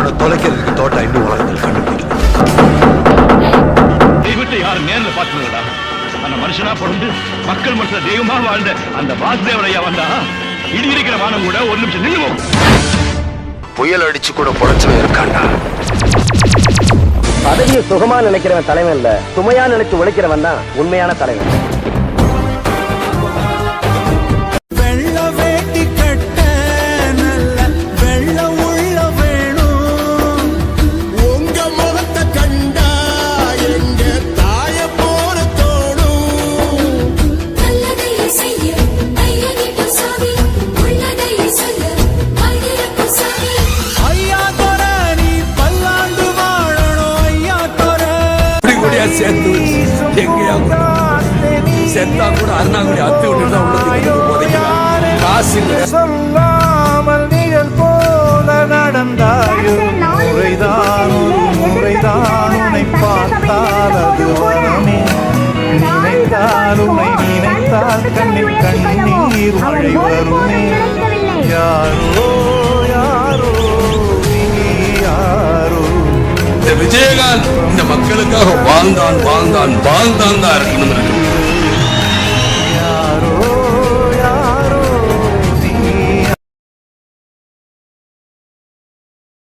அவனை தொலைக்கிறதுக்கு தோட்டா இன்னும் உலகத்தில் கண்டுபிடிக்கல. தெய்வத்தை யாரும் நேர்ல பார்த்துடா. அந்த மனுஷனா பிறந்து மக்கள் மனசுல தெய்வமா வாழ்ந்த அந்த வாசுதேவரையா வந்தா இடி இருக்கிற வானம் கூட ஒரு நிமிஷம் நின்னுவோம். புயல் அடிச்சு கூட பொழைச்சவன் இருக்காண்டா. பதவியை சுகமா நினைக்கிறவன் தலைவன் இல்ல, சுமையா நினைச்சு உழைக்கிறவன் தான் உண்மையான தலைவன். சேர்த்து வச்சு எங்கேயா செத்தா கூட அருணாக்குடி அத்து விட்டு தான் உள்ள காசு சொல்லாமல் நிழல் போல நடந்தாயோ. முறைதான் உன்னை பார்த்தால் அது வரமே. நினைத்தால் உன்னை நினைத்தால் கண்ணில் கண்ணீர் மழை வருமே. யாரோ யாரோ யாரோ விஜயகாந்த் இந்த மக்களுக்காக வாழ்ந்தான் தான் இருக்கணும்.